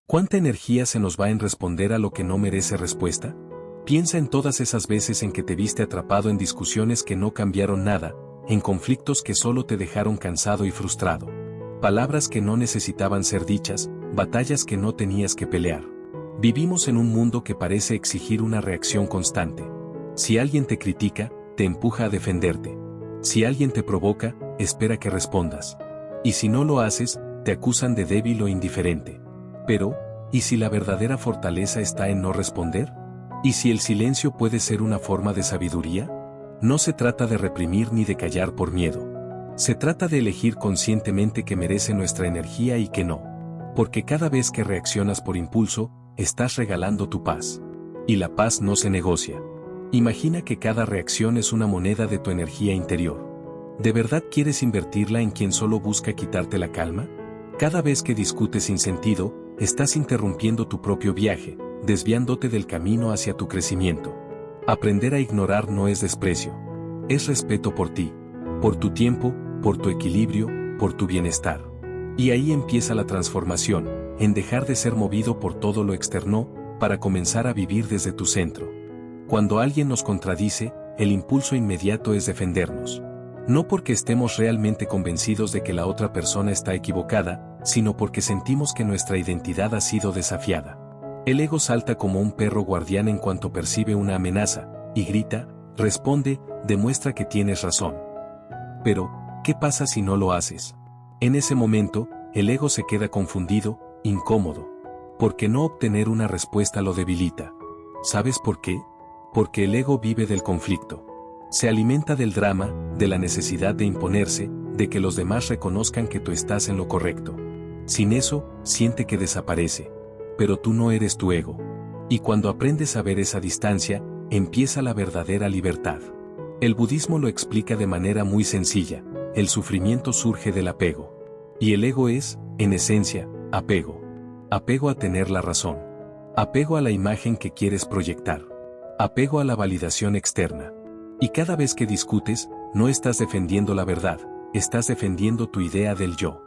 ¿Cuánta energía se nos va en responder a lo que no merece respuesta? Piensa en todas esas veces en que te viste atrapado en discusiones que no cambiaron nada, en conflictos que solo te dejaron cansado y frustrado. Palabras que no necesitaban ser dichas, batallas que no tenías que pelear. Vivimos en un mundo que parece exigir una reacción constante. Si alguien te critica, te empuja a defenderte. Si alguien te provoca, espera que respondas. Y si no lo haces, te acusan de débil o indiferente. Pero, ¿y si la verdadera fortaleza está en no responder? ¿Y si el silencio puede ser una forma de sabiduría? No se trata de reprimir ni de callar por miedo. Se trata de elegir conscientemente que merece nuestra energía y que no. Porque cada vez que reaccionas por impulso, estás regalando tu paz. Y la paz no se negocia. Imagina que cada reacción es una moneda de tu energía interior. ¿De verdad quieres invertirla en quien solo busca quitarte la calma? Cada vez que discutes sin sentido, estás interrumpiendo tu propio viaje, desviándote del camino hacia tu crecimiento. Aprender a ignorar no es desprecio. Es respeto por ti, por tu tiempo, por tu equilibrio, por tu bienestar. Y ahí empieza la transformación, en dejar de ser movido por todo lo externo, para comenzar a vivir desde tu centro. Cuando alguien nos contradice, el impulso inmediato es defendernos. No porque estemos realmente convencidos de que la otra persona está equivocada, sino porque sentimos que nuestra identidad ha sido desafiada. El ego salta como un perro guardián en cuanto percibe una amenaza, y grita, responde, demuestra que tienes razón. Pero, ¿qué pasa si no lo haces? En ese momento, el ego se queda confundido, incómodo. Porque no obtener una respuesta lo debilita. ¿Sabes por qué? Porque el ego vive del conflicto. Se alimenta del drama, de la necesidad de imponerse, de que los demás reconozcan que tú estás en lo correcto. Sin eso, siente que desaparece. Pero tú no eres tu ego. Y cuando aprendes a ver esa distancia, empieza la verdadera libertad. El budismo lo explica de manera muy sencilla: el sufrimiento surge del apego. Y el ego es, en esencia, apego. Apego a tener la razón. Apego a la imagen que quieres proyectar. Apego a la validación externa. Y cada vez que discutes, no estás defendiendo la verdad, estás defendiendo tu idea del yo.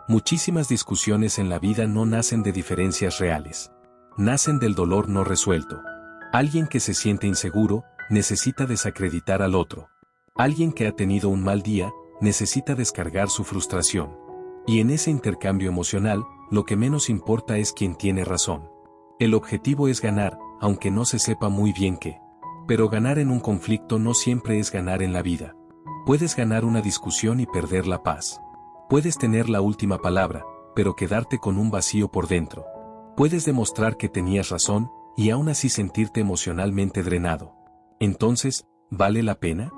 Muchísimas discusiones en la vida no nacen de diferencias reales. Nacen del dolor no resuelto. Alguien que se siente inseguro, necesita desacreditar al otro. Alguien que ha tenido un mal día, necesita descargar su frustración. Y en ese intercambio emocional, lo que menos importa es quién tiene razón. El objetivo es ganar, aunque no se sepa muy bien qué. Pero ganar en un conflicto no siempre es ganar en la vida. Puedes ganar una discusión y perder la paz. Puedes tener la última palabra, pero quedarte con un vacío por dentro. Puedes demostrar que tenías razón, y aún así sentirte emocionalmente drenado. Entonces, ¿vale la pena?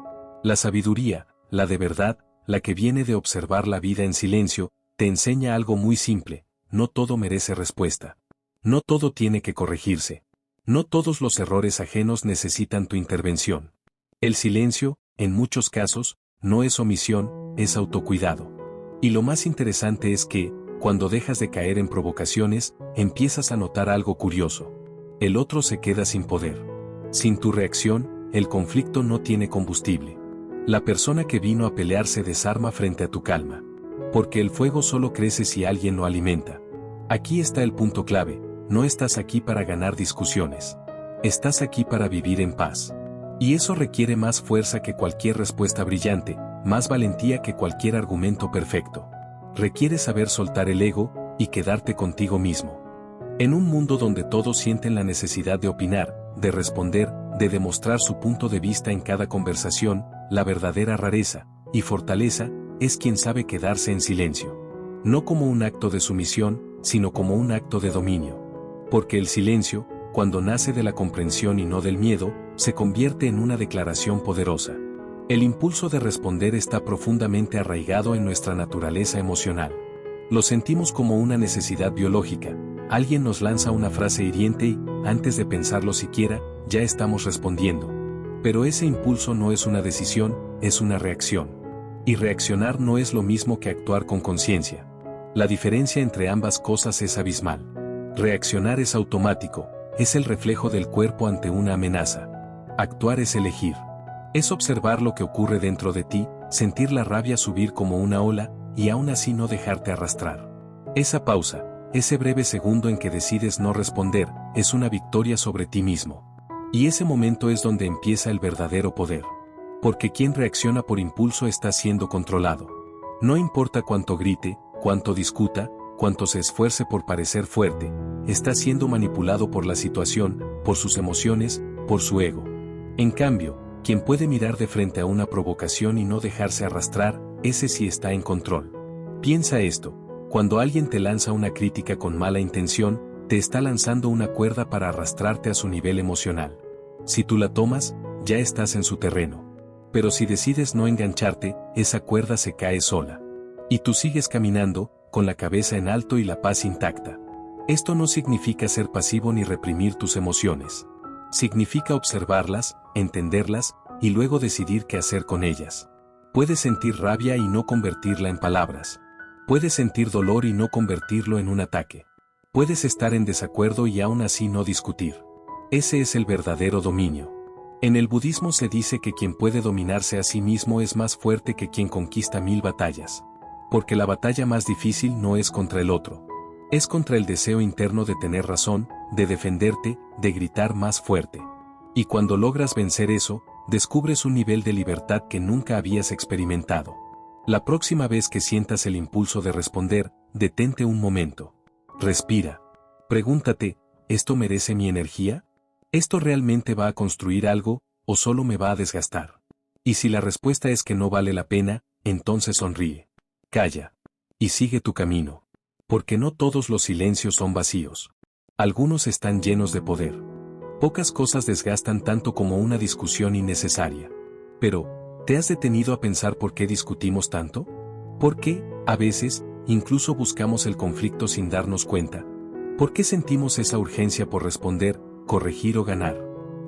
La sabiduría, la de verdad, la que viene de observar la vida en silencio, te enseña algo muy simple: no todo merece respuesta. No todo tiene que corregirse. No todos los errores ajenos necesitan tu intervención. El silencio, en muchos casos, no es omisión, es autocuidado. Y lo más interesante es que, cuando dejas de caer en provocaciones, empiezas a notar algo curioso. El otro se queda sin poder. Sin tu reacción, el conflicto no tiene combustible. La persona que vino a pelear se desarma frente a tu calma. Porque el fuego solo crece si alguien lo alimenta. Aquí está el punto clave: no estás aquí para ganar discusiones. Estás aquí para vivir en paz. Y eso requiere más fuerza que cualquier respuesta brillante, más valentía que cualquier argumento perfecto. Requiere saber soltar el ego y quedarte contigo mismo. En un mundo donde todos sienten la necesidad de opinar, de responder, de demostrar su punto de vista en cada conversación, la verdadera rareza y fortaleza es quien sabe quedarse en silencio. No como un acto de sumisión, sino como un acto de dominio. Porque el silencio, cuando nace de la comprensión y no del miedo, se convierte en una declaración poderosa. El impulso de responder está profundamente arraigado en nuestra naturaleza emocional. Lo sentimos como una necesidad biológica. Alguien nos lanza una frase hiriente y, antes de pensarlo siquiera, ya estamos respondiendo. Pero ese impulso no es una decisión, es una reacción. Y reaccionar no es lo mismo que actuar con conciencia. La diferencia entre ambas cosas es abismal. Reaccionar es automático, es el reflejo del cuerpo ante una amenaza. Actuar es elegir. Es observar lo que ocurre dentro de ti, sentir la rabia subir como una ola, y aún así no dejarte arrastrar. Esa pausa, ese breve segundo en que decides no responder, es una victoria sobre ti mismo. Y ese momento es donde empieza el verdadero poder. Porque quien reacciona por impulso está siendo controlado. No importa cuánto grite, cuánto discuta, cuánto se esfuerce por parecer fuerte, está siendo manipulado por la situación, por sus emociones, por su ego. En cambio, quien puede mirar de frente a una provocación y no dejarse arrastrar, ese sí está en control. Piensa esto, cuando alguien te lanza una crítica con mala intención, te está lanzando una cuerda para arrastrarte a su nivel emocional. Si tú la tomas, ya estás en su terreno. Pero si decides no engancharte, esa cuerda se cae sola. Y tú sigues caminando, con la cabeza en alto y la paz intacta. Esto no significa ser pasivo ni reprimir tus emociones. Significa observarlas, entenderlas, y luego decidir qué hacer con ellas. Puedes sentir rabia y no convertirla en palabras. Puedes sentir dolor y no convertirlo en un ataque. Puedes estar en desacuerdo y aún así no discutir. Ese es el verdadero dominio. En el budismo se dice que quien puede dominarse a sí mismo es más fuerte que quien conquista 1000 batallas. Porque la batalla más difícil no es contra el otro. Es contra el deseo interno de tener razón, de defenderte, de gritar más fuerte. Y cuando logras vencer eso, descubres un nivel de libertad que nunca habías experimentado. La próxima vez que sientas el impulso de responder, detente un momento. Respira. Pregúntate, ¿esto merece mi energía? ¿Esto realmente va a construir algo, o solo me va a desgastar? Y si la respuesta es que no vale la pena, entonces sonríe. Calla. Y sigue tu camino. Porque no todos los silencios son vacíos. Algunos están llenos de poder. Pocas cosas desgastan tanto como una discusión innecesaria. Pero, ¿te has detenido a pensar por qué discutimos tanto? ¿Por qué, a veces, incluso buscamos el conflicto sin darnos cuenta? ¿Por qué sentimos esa urgencia por responder, corregir o ganar?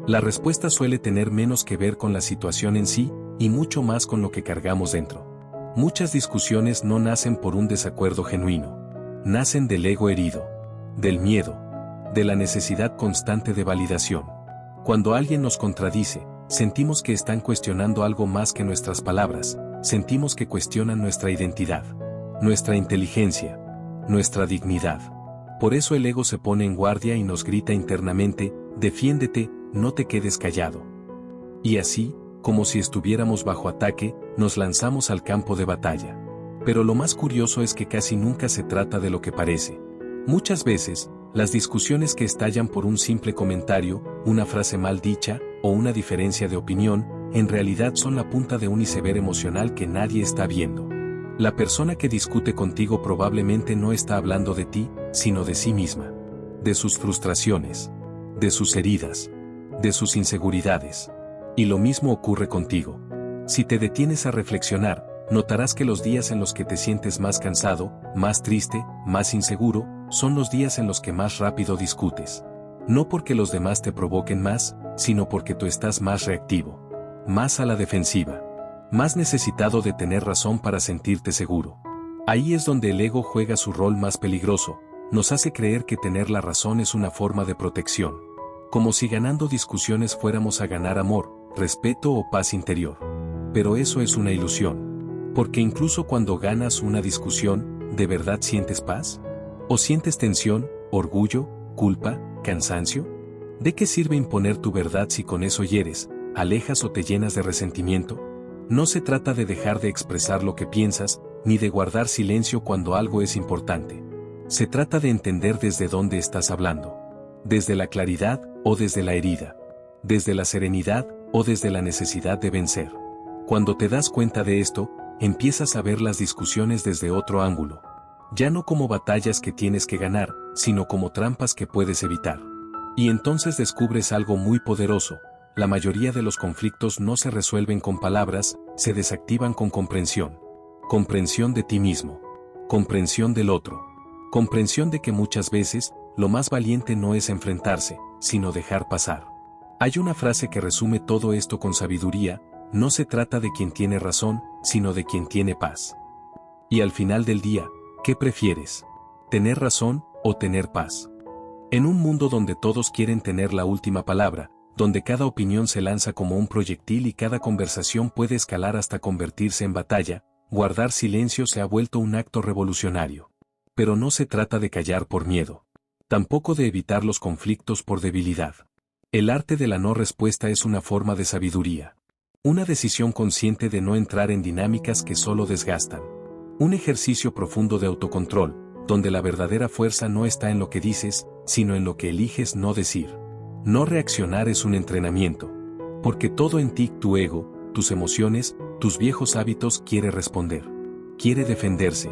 La respuesta suele tener menos que ver con la situación en sí, y mucho más con lo que cargamos dentro. Muchas discusiones no nacen por un desacuerdo genuino. Nacen del ego herido, del miedo, de la necesidad constante de validación. Cuando alguien nos contradice, sentimos que están cuestionando algo más que nuestras palabras, sentimos que cuestionan nuestra identidad, nuestra inteligencia, nuestra dignidad. Por eso el ego se pone en guardia y nos grita internamente, defiéndete, no te quedes callado. Y así, como si estuviéramos bajo ataque, nos lanzamos al campo de batalla. Pero lo más curioso es que casi nunca se trata de lo que parece. Muchas veces, las discusiones que estallan por un simple comentario, una frase mal dicha, o una diferencia de opinión, en realidad son la punta de un iceberg emocional que nadie está viendo. La persona que discute contigo probablemente no está hablando de ti, sino de sí misma. De sus frustraciones. De sus heridas. De sus inseguridades. Y lo mismo ocurre contigo. Si te detienes a reflexionar, notarás que los días en los que te sientes más cansado, más triste, más inseguro, son los días en los que más rápido discutes. No porque los demás te provoquen más, sino porque tú estás más reactivo. Más a la defensiva. Más necesitado de tener razón para sentirte seguro. Ahí es donde el ego juega su rol más peligroso, nos hace creer que tener la razón es una forma de protección. Como si ganando discusiones fuéramos a ganar amor, respeto o paz interior. Pero eso es una ilusión. Porque incluso cuando ganas una discusión, ¿de verdad sientes paz? ¿O sientes tensión, orgullo, culpa, cansancio? ¿De qué sirve imponer tu verdad si con eso hieres, alejas o te llenas de resentimiento? No se trata de dejar de expresar lo que piensas, ni de guardar silencio cuando algo es importante. Se trata de entender desde dónde estás hablando. Desde la claridad o desde la herida. Desde la serenidad o desde la necesidad de vencer. Cuando te das cuenta de esto, empiezas a ver las discusiones desde otro ángulo. Ya no como batallas que tienes que ganar, sino como trampas que puedes evitar. Y entonces descubres algo muy poderoso. La mayoría de los conflictos no se resuelven con palabras, se desactivan con comprensión. Comprensión de ti mismo. Comprensión del otro. Comprensión de que muchas veces, lo más valiente no es enfrentarse, sino dejar pasar. Hay una frase que resume todo esto con sabiduría: no se trata de quien tiene razón, sino de quien tiene paz. Y al final del día, ¿qué prefieres? ¿Tener razón o tener paz? En un mundo donde todos quieren tener la última palabra, donde cada opinión se lanza como un proyectil y cada conversación puede escalar hasta convertirse en batalla, guardar silencio se ha vuelto un acto revolucionario. Pero no se trata de callar por miedo. Tampoco de evitar los conflictos por debilidad. El arte de la no respuesta es una forma de sabiduría. Una decisión consciente de no entrar en dinámicas que solo desgastan. Un ejercicio profundo de autocontrol, donde la verdadera fuerza no está en lo que dices, sino en lo que eliges no decir. No reaccionar es un entrenamiento. Porque todo en ti, tu ego, tus emociones, tus viejos hábitos quiere responder. Quiere defenderse.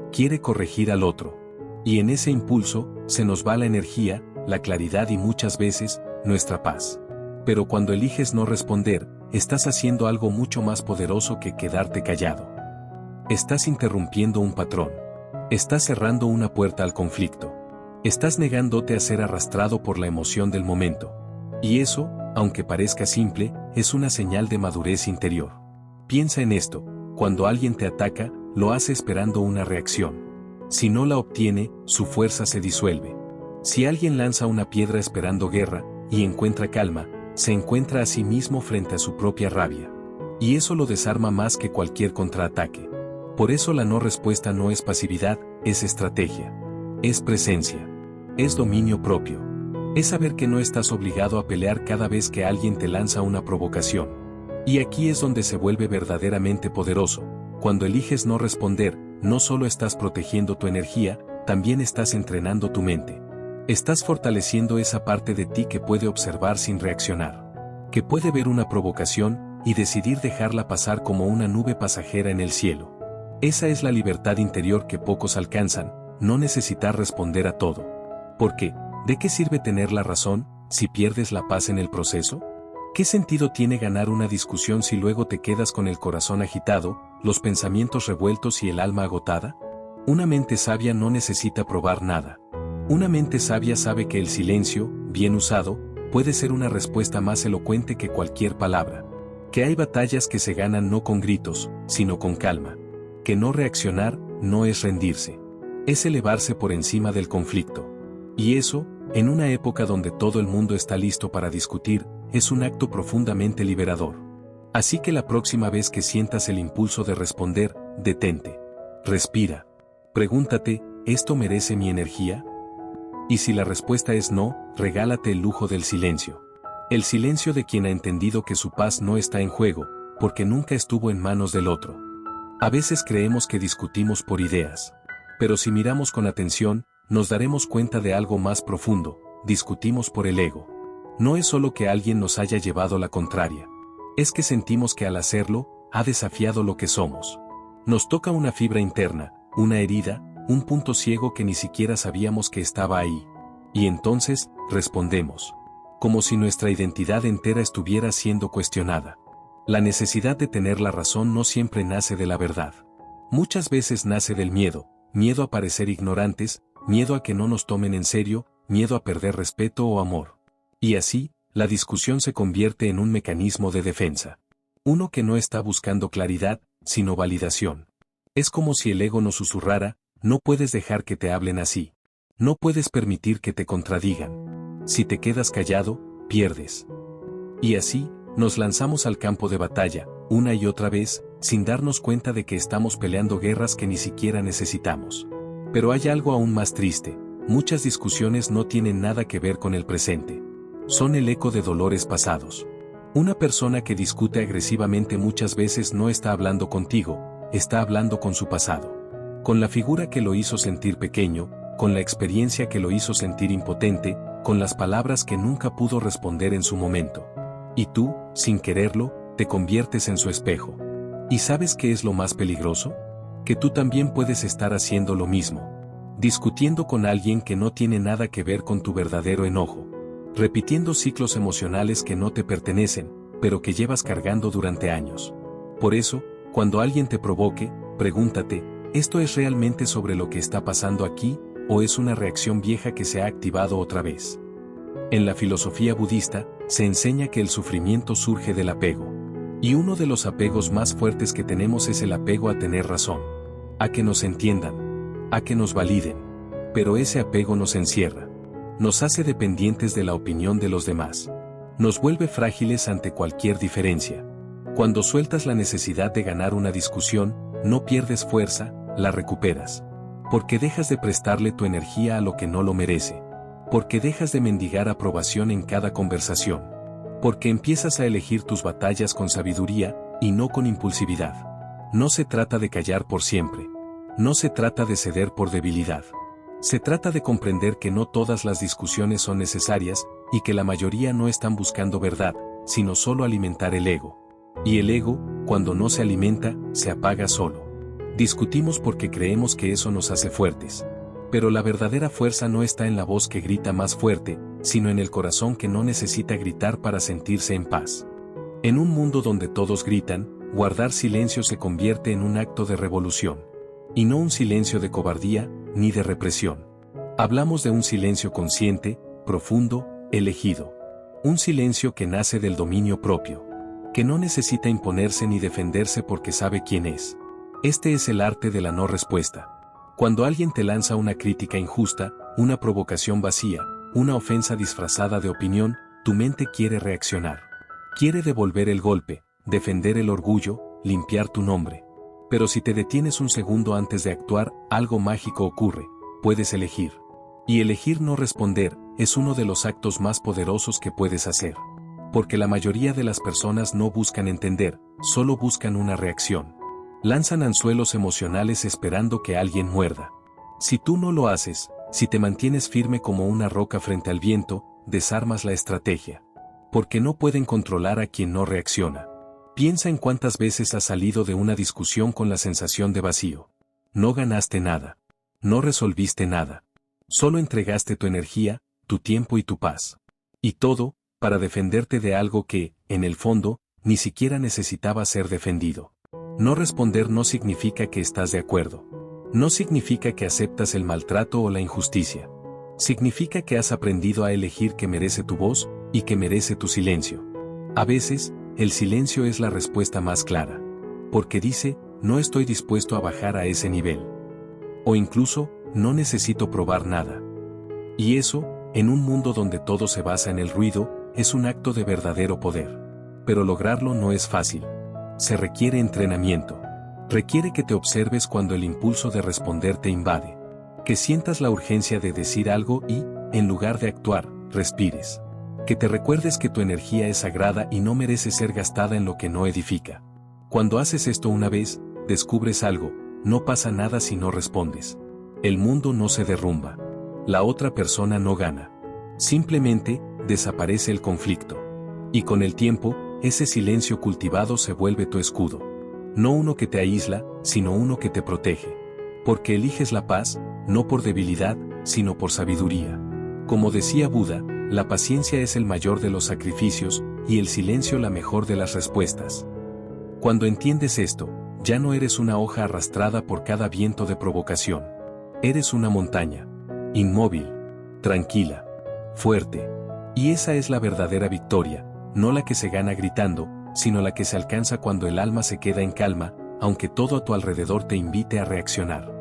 Quiere corregir al otro. Y en ese impulso, se nos va la energía, la claridad y muchas veces, nuestra paz. Pero cuando eliges no responder, estás haciendo algo mucho más poderoso que quedarte callado. Estás interrumpiendo un patrón. Estás cerrando una puerta al conflicto. Estás negándote a ser arrastrado por la emoción del momento. Y eso, aunque parezca simple, es una señal de madurez interior. Piensa en esto: cuando alguien te ataca, lo hace esperando una reacción. Si no la obtiene, su fuerza se disuelve. Si alguien lanza una piedra esperando guerra, y encuentra calma, se encuentra a sí mismo frente a su propia rabia. Y eso lo desarma más que cualquier contraataque. Por eso la no respuesta no es pasividad, es estrategia. Es presencia. Es dominio propio. Es saber que no estás obligado a pelear cada vez que alguien te lanza una provocación. Y aquí es donde se vuelve verdaderamente poderoso. Cuando eliges no responder, no solo estás protegiendo tu energía, también estás entrenando tu mente. Estás fortaleciendo esa parte de ti que puede observar sin reaccionar. Que puede ver una provocación y decidir dejarla pasar como una nube pasajera en el cielo. Esa es la libertad interior que pocos alcanzan, no necesitar responder a todo. ¿Por qué? ¿De qué sirve tener la razón, si pierdes la paz en el proceso? ¿Qué sentido tiene ganar una discusión si luego te quedas con el corazón agitado, los pensamientos revueltos y el alma agotada? Una mente sabia no necesita probar nada. Una mente sabia sabe que el silencio, bien usado, puede ser una respuesta más elocuente que cualquier palabra. Que hay batallas que se ganan no con gritos, sino con calma. Que no reaccionar, no es rendirse. Es elevarse por encima del conflicto. Y eso, en una época donde todo el mundo está listo para discutir, es un acto profundamente liberador. Así que la próxima vez que sientas el impulso de responder, detente. Respira. Pregúntate, ¿esto merece mi energía? Y si la respuesta es no, regálate el lujo del silencio. El silencio de quien ha entendido que su paz no está en juego, porque nunca estuvo en manos del otro. A veces creemos que discutimos por ideas. Pero si miramos con atención, nos daremos cuenta de algo más profundo: discutimos por el ego. No es solo que alguien nos haya llevado la contraria. Es que sentimos que al hacerlo, ha desafiado lo que somos. Nos toca una fibra interna, una herida, un punto ciego que ni siquiera sabíamos que estaba ahí. Y entonces, respondemos. Como si nuestra identidad entera estuviera siendo cuestionada. La necesidad de tener la razón no siempre nace de la verdad. Muchas veces nace del miedo, miedo a parecer ignorantes, miedo a que no nos tomen en serio, miedo a perder respeto o amor. Y así, la discusión se convierte en un mecanismo de defensa. Uno que no está buscando claridad, sino validación. Es como si el ego nos susurrara: no puedes dejar que te hablen así. No puedes permitir que te contradigan. Si te quedas callado, pierdes. Y así, nos lanzamos al campo de batalla, una y otra vez, sin darnos cuenta de que estamos peleando guerras que ni siquiera necesitamos. Pero hay algo aún más triste: muchas discusiones no tienen nada que ver con el presente. Son el eco de dolores pasados. Una persona que discute agresivamente muchas veces no está hablando contigo, está hablando con su pasado. Con la figura que lo hizo sentir pequeño, con la experiencia que lo hizo sentir impotente, con las palabras que nunca pudo responder en su momento. Y tú, sin quererlo, te conviertes en su espejo. ¿Y sabes qué es lo más peligroso? Que tú también puedes estar haciendo lo mismo. Discutiendo con alguien que no tiene nada que ver con tu verdadero enojo. Repitiendo ciclos emocionales que no te pertenecen, pero que llevas cargando durante años. Por eso, cuando alguien te provoque, pregúntate: ¿esto es realmente sobre lo que está pasando aquí, o es una reacción vieja que se ha activado otra vez? En la filosofía budista, se enseña que el sufrimiento surge del apego. Y uno de los apegos más fuertes que tenemos es el apego a tener razón. A que nos entiendan. A que nos validen. Pero ese apego nos encierra. Nos hace dependientes de la opinión de los demás. Nos vuelve frágiles ante cualquier diferencia. Cuando sueltas la necesidad de ganar una discusión, no pierdes fuerza, la recuperas. Porque dejas de prestarle tu energía a lo que no lo merece. Porque dejas de mendigar aprobación en cada conversación. Porque empiezas a elegir tus batallas con sabiduría, y no con impulsividad. No se trata de callar por siempre. No se trata de ceder por debilidad. Se trata de comprender que no todas las discusiones son necesarias, y que la mayoría no están buscando verdad, sino solo alimentar el ego. Y el ego, cuando no se alimenta, se apaga solo. Discutimos porque creemos que eso nos hace fuertes. Pero la verdadera fuerza no está en la voz que grita más fuerte, sino en el corazón que no necesita gritar para sentirse en paz. En un mundo donde todos gritan, guardar silencio se convierte en un acto de revolución. Y no un silencio de cobardía, ni de represión. Hablamos de un silencio consciente, profundo, elegido. Un silencio que nace del dominio propio. Que no necesita imponerse ni defenderse porque sabe quién es. Este es el arte de la no respuesta. Cuando alguien te lanza una crítica injusta, una provocación vacía, una ofensa disfrazada de opinión, tu mente quiere reaccionar. Quiere devolver el golpe, defender el orgullo, limpiar tu nombre. Pero si te detienes un segundo antes de actuar, algo mágico ocurre, puedes elegir. Y elegir no responder es uno de los actos más poderosos que puedes hacer. Porque la mayoría de las personas no buscan entender, solo buscan una reacción. Lanzan anzuelos emocionales esperando que alguien muerda. Si tú no lo haces, si te mantienes firme como una roca frente al viento, desarmas la estrategia. Porque no pueden controlar a quien no reacciona. Piensa en cuántas veces has salido de una discusión con la sensación de vacío. No ganaste nada. No resolviste nada. Solo entregaste tu energía, tu tiempo y tu paz. Y todo, para defenderte de algo que, en el fondo, ni siquiera necesitaba ser defendido. No responder no significa que estás de acuerdo. No significa que aceptas el maltrato o la injusticia. Significa que has aprendido a elegir que merece tu voz, y que merece tu silencio. A veces, el silencio es la respuesta más clara. Porque dice, no estoy dispuesto a bajar a ese nivel. O incluso, no necesito probar nada. Y eso, en un mundo donde todo se basa en el ruido, es un acto de verdadero poder. Pero lograrlo no es fácil. Se requiere entrenamiento. Requiere que te observes cuando el impulso de responder te invade. Que sientas la urgencia de decir algo y, en lugar de actuar, respires. Que te recuerdes que tu energía es sagrada y no merece ser gastada en lo que no edifica. Cuando haces esto una vez, descubres algo, no pasa nada si no respondes. El mundo no se derrumba. La otra persona no gana. Simplemente, desaparece el conflicto. Y con el tiempo, ese silencio cultivado se vuelve tu escudo. No uno que te aísla, sino uno que te protege. Porque eliges la paz, no por debilidad, sino por sabiduría. Como decía Buda, la paciencia es el mayor de los sacrificios, y el silencio la mejor de las respuestas. Cuando entiendes esto, ya no eres una hoja arrastrada por cada viento de provocación. Eres una montaña. Inmóvil. Tranquila. Fuerte. Y esa es la verdadera victoria, no la que se gana gritando, sino la que se alcanza cuando el alma se queda en calma, aunque todo a tu alrededor te invite a reaccionar.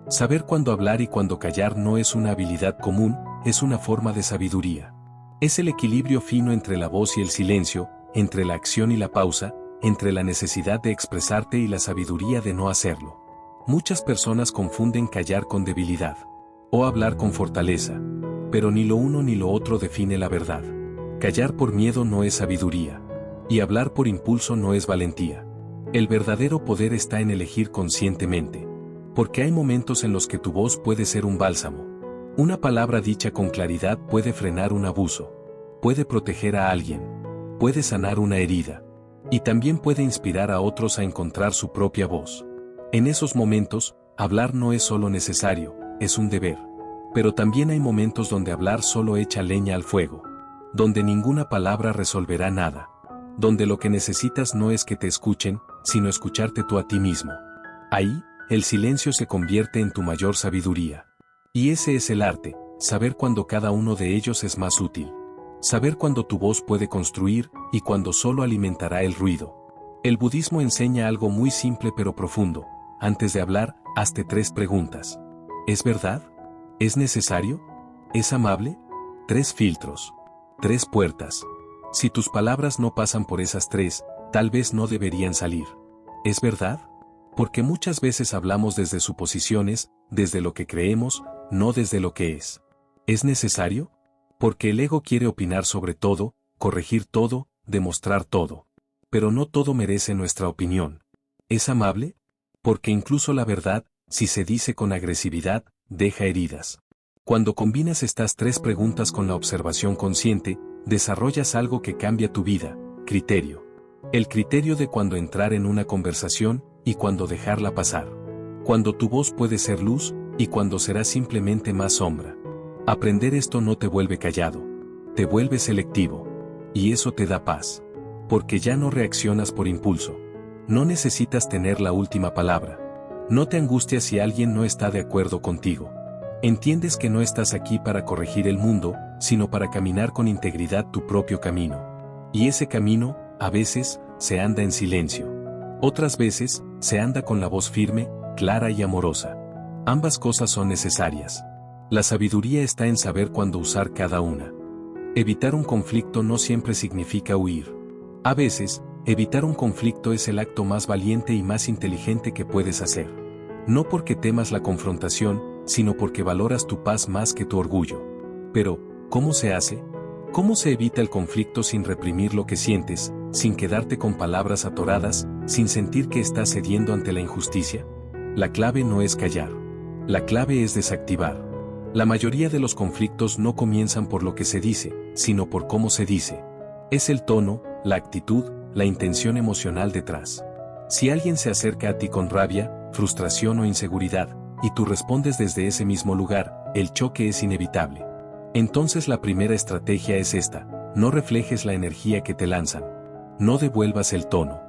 Saber cuándo hablar y cuándo callar no es una habilidad común, es una forma de sabiduría. Es el equilibrio fino entre la voz y el silencio, entre la acción y la pausa, entre la necesidad de expresarte y la sabiduría de no hacerlo. Muchas personas confunden callar con debilidad, o hablar con fortaleza, pero ni lo uno ni lo otro define la verdad. Callar por miedo no es sabiduría, y hablar por impulso no es valentía. El verdadero poder está en elegir conscientemente, porque hay momentos en los que tu voz puede ser un bálsamo. Una palabra dicha con claridad puede frenar un abuso, puede proteger a alguien, puede sanar una herida, y también puede inspirar a otros a encontrar su propia voz. En esos momentos, hablar no es solo necesario, es un deber. Pero también hay momentos donde hablar solo echa leña al fuego, donde ninguna palabra resolverá nada, donde lo que necesitas no es que te escuchen, sino escucharte tú a ti mismo. Ahí, el silencio se convierte en tu mayor sabiduría. Y ese es el arte, saber cuándo cada uno de ellos es más útil. Saber cuándo tu voz puede construir, y cuándo solo alimentará el ruido. El budismo enseña algo muy simple pero profundo. Antes de hablar, hazte 3 preguntas. ¿Es verdad? ¿Es necesario? ¿Es amable? 3 filtros. 3 puertas. Si tus palabras no pasan por esas 3, tal vez no deberían salir. ¿Es verdad? Porque muchas veces hablamos desde suposiciones, desde lo que creemos, no desde lo que es. ¿Es necesario? Porque el ego quiere opinar sobre todo, corregir todo, demostrar todo. Pero no todo merece nuestra opinión. ¿Es amable? Porque incluso la verdad, si se dice con agresividad, deja heridas. Cuando combinas estas tres preguntas con la observación consciente, desarrollas algo que cambia tu vida: criterio. El criterio de cuándo entrar en una conversación y cuándo dejarla pasar. Cuando tu voz puede ser luz y cuando será simplemente más sombra. Aprender esto no te vuelve callado. Te vuelve selectivo. Y eso te da paz. Porque ya no reaccionas por impulso. No necesitas tener la última palabra. No te angustias si alguien no está de acuerdo contigo. Entiendes que no estás aquí para corregir el mundo, sino para caminar con integridad tu propio camino. Y ese camino, a veces, se anda en silencio. Otras veces, se anda con la voz firme, clara y amorosa. Ambas cosas son necesarias. La sabiduría está en saber cuándo usar cada una. Evitar un conflicto no siempre significa huir. A veces, evitar un conflicto es el acto más valiente y más inteligente que puedes hacer. No porque temas la confrontación, sino porque valoras tu paz más que tu orgullo. Pero, ¿cómo se hace? ¿Cómo se evita el conflicto sin reprimir lo que sientes, sin quedarte con palabras atoradas, sin sentir que estás cediendo ante la injusticia? La clave no es callar. La clave es desactivar. La mayoría de los conflictos no comienzan por lo que se dice, sino por cómo se dice. Es el tono, la actitud, la intención emocional detrás. Si alguien se acerca a ti con rabia, frustración o inseguridad, y tú respondes desde ese mismo lugar, el choque es inevitable. Entonces la primera estrategia es esta: no reflejes la energía que te lanzan. No devuelvas el tono.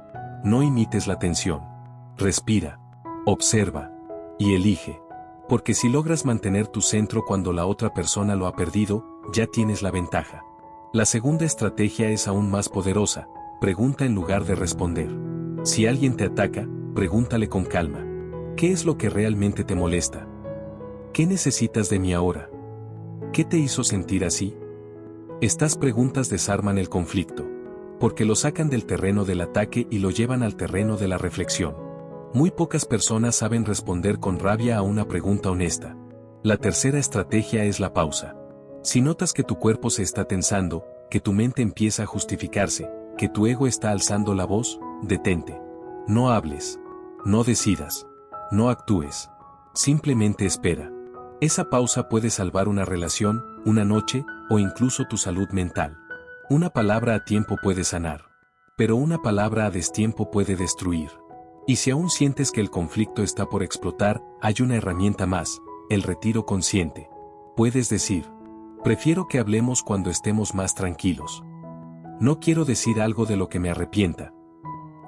No imites la tensión. Respira. Observa. Y elige. Porque si logras mantener tu centro cuando la otra persona lo ha perdido, ya tienes la ventaja. La segunda estrategia es aún más poderosa: pregunta en lugar de responder. Si alguien te ataca, pregúntale con calma. ¿Qué es lo que realmente te molesta? ¿Qué necesitas de mí ahora? ¿Qué te hizo sentir así? Estas preguntas desarman el conflicto, porque lo sacan del terreno del ataque y lo llevan al terreno de la reflexión. Muy pocas personas saben responder con rabia a una pregunta honesta. La tercera estrategia es la pausa. Si notas que tu cuerpo se está tensando, que tu mente empieza a justificarse, que tu ego está alzando la voz, detente. No hables. No decidas. No actúes. Simplemente espera. Esa pausa puede salvar una relación, una noche, o incluso tu salud mental. Una palabra a tiempo puede sanar. Pero una palabra a destiempo puede destruir. Y si aún sientes que el conflicto está por explotar, hay una herramienta más: el retiro consciente. Puedes decir: prefiero que hablemos cuando estemos más tranquilos. No quiero decir algo de lo que me arrepienta.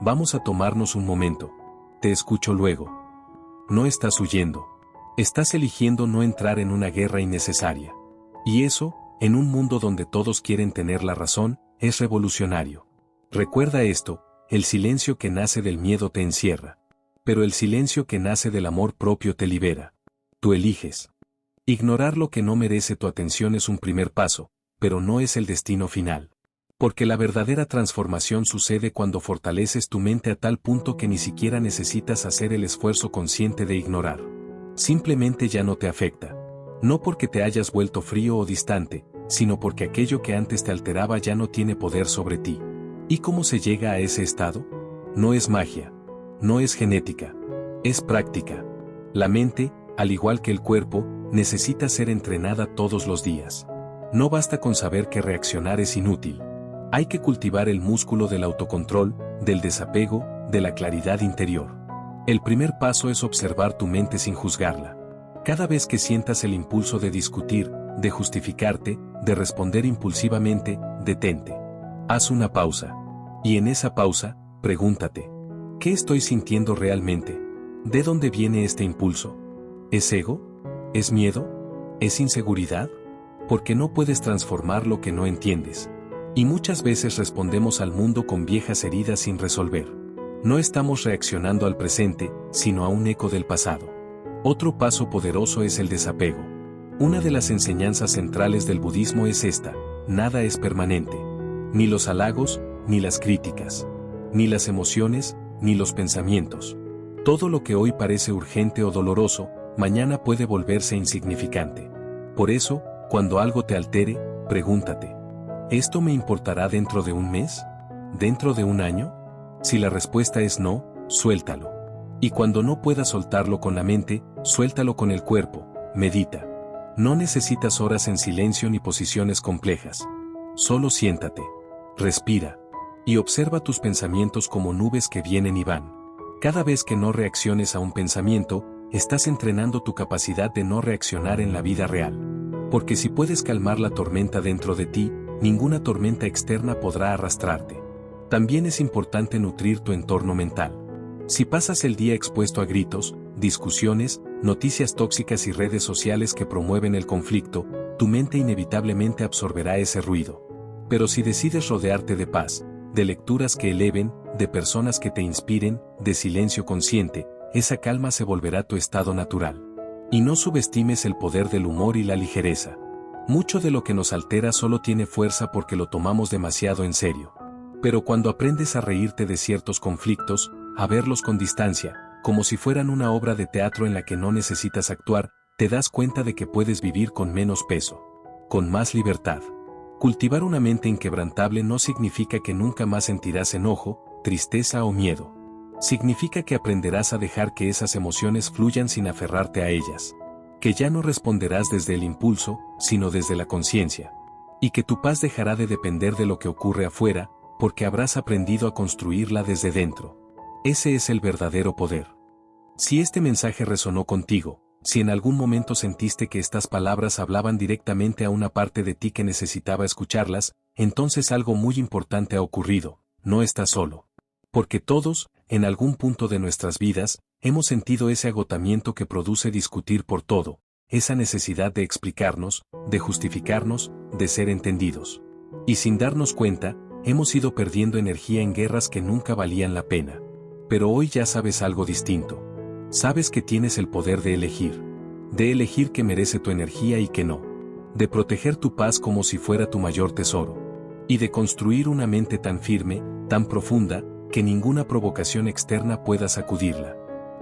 Vamos a tomarnos un momento. Te escucho luego. No estás huyendo. Estás eligiendo no entrar en una guerra innecesaria. Y eso, en un mundo donde todos quieren tener la razón, es revolucionario. Recuerda esto: el silencio que nace del miedo te encierra. Pero el silencio que nace del amor propio te libera. Tú eliges. Ignorar lo que no merece tu atención es un primer paso, pero no es el destino final. Porque la verdadera transformación sucede cuando fortaleces tu mente a tal punto que ni siquiera necesitas hacer el esfuerzo consciente de ignorar. Simplemente ya no te afecta. No porque te hayas vuelto frío o distante, sino porque aquello que antes te alteraba ya no tiene poder sobre ti. ¿Y cómo se llega a ese estado? No es magia. No es genética. Es práctica. La mente, al igual que el cuerpo, necesita ser entrenada todos los días. No basta con saber que reaccionar es inútil. Hay que cultivar el músculo del autocontrol, del desapego, de la claridad interior. El primer paso es observar tu mente sin juzgarla. Cada vez que sientas el impulso de discutir, de justificarte, de responder impulsivamente, detente. Haz una pausa. Y en esa pausa, pregúntate: ¿qué estoy sintiendo realmente? ¿De dónde viene este impulso? ¿Es ego? ¿Es miedo? ¿Es inseguridad? Porque no puedes transformar lo que no entiendes. Y muchas veces respondemos al mundo con viejas heridas sin resolver. No estamos reaccionando al presente, sino a un eco del pasado. Otro paso poderoso es el desapego. Una de las enseñanzas centrales del budismo es esta: nada es permanente. Ni los halagos, ni las críticas. Ni las emociones, ni los pensamientos. Todo lo que hoy parece urgente o doloroso, mañana puede volverse insignificante. Por eso, cuando algo te altere, pregúntate: ¿esto me importará dentro de un mes? ¿Dentro de un año? Si la respuesta es no, suéltalo. Y cuando no puedas soltarlo con la mente, suéltalo con el cuerpo, medita. No necesitas horas en silencio ni posiciones complejas. Solo siéntate, respira, y observa tus pensamientos como nubes que vienen y van. Cada vez que no reacciones a un pensamiento, estás entrenando tu capacidad de no reaccionar en la vida real. Porque si puedes calmar la tormenta dentro de ti, ninguna tormenta externa podrá arrastrarte. También es importante nutrir tu entorno mental. Si pasas el día expuesto a gritos, discusiones, noticias tóxicas y redes sociales que promueven el conflicto, tu mente inevitablemente absorberá ese ruido. Pero si decides rodearte de paz, de lecturas que eleven, de personas que te inspiren, de silencio consciente, esa calma se volverá tu estado natural. Y no subestimes el poder del humor y la ligereza. Mucho de lo que nos altera solo tiene fuerza porque lo tomamos demasiado en serio. Pero cuando aprendes a reírte de ciertos conflictos, a verlos con distancia, como si fueran una obra de teatro en la que no necesitas actuar, te das cuenta de que puedes vivir con menos peso, con más libertad. Cultivar una mente inquebrantable no significa que nunca más sentirás enojo, tristeza o miedo. Significa que aprenderás a dejar que esas emociones fluyan sin aferrarte a ellas. Que ya no responderás desde el impulso, sino desde la conciencia. Y que tu paz dejará de depender de lo que ocurre afuera, porque habrás aprendido a construirla desde dentro. Ese es el verdadero poder. Si este mensaje resonó contigo, si en algún momento sentiste que estas palabras hablaban directamente a una parte de ti que necesitaba escucharlas, entonces algo muy importante ha ocurrido: no estás solo. Porque todos, en algún punto de nuestras vidas, hemos sentido ese agotamiento que produce discutir por todo, esa necesidad de explicarnos, de justificarnos, de ser entendidos. Y sin darnos cuenta, hemos ido perdiendo energía en guerras que nunca valían la pena. Pero hoy ya sabes algo distinto. Sabes que tienes el poder de elegir qué merece tu energía y qué no. De proteger tu paz como si fuera tu mayor tesoro. Y de construir una mente tan firme, tan profunda, que ninguna provocación externa pueda sacudirla.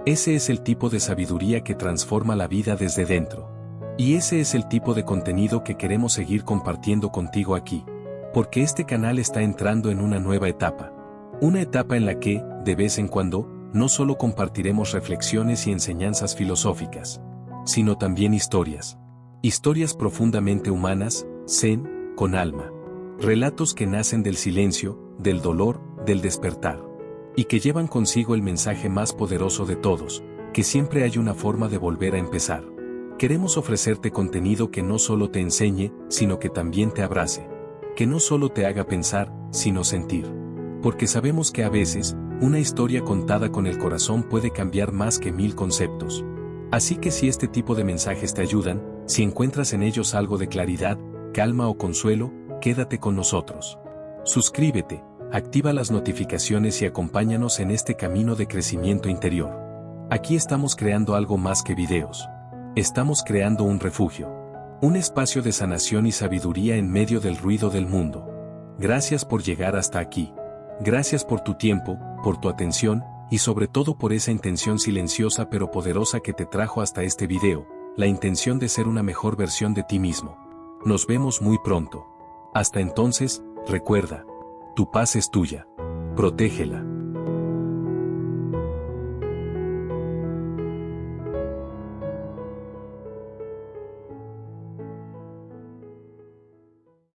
Ese es el tipo de sabiduría que transforma la vida desde dentro. Y ese es el tipo de contenido que queremos seguir compartiendo contigo aquí. Porque este canal está entrando en una nueva etapa. Una etapa en la que, de vez en cuando, no solo compartiremos reflexiones y enseñanzas filosóficas, sino también historias. Historias profundamente humanas, zen, con alma. Relatos que nacen del silencio, del dolor, del despertar. Y que llevan consigo el mensaje más poderoso de todos, que siempre hay una forma de volver a empezar. Queremos ofrecerte contenido que no solo te enseñe, sino que también te abrace. Que no solo te haga pensar, sino sentir. Porque sabemos que a veces, una historia contada con el corazón puede cambiar más que 1000 conceptos. Así que si este tipo de mensajes te ayudan, si encuentras en ellos algo de claridad, calma o consuelo, quédate con nosotros. Suscríbete, activa las notificaciones y acompáñanos en este camino de crecimiento interior. Aquí estamos creando algo más que videos. Estamos creando un refugio. Un espacio de sanación y sabiduría en medio del ruido del mundo. Gracias por llegar hasta aquí. Gracias por tu tiempo, por tu atención, y sobre todo por esa intención silenciosa pero poderosa que te trajo hasta este video, la intención de ser una mejor versión de ti mismo. Nos vemos muy pronto. Hasta entonces, recuerda, tu paz es tuya. Protégela.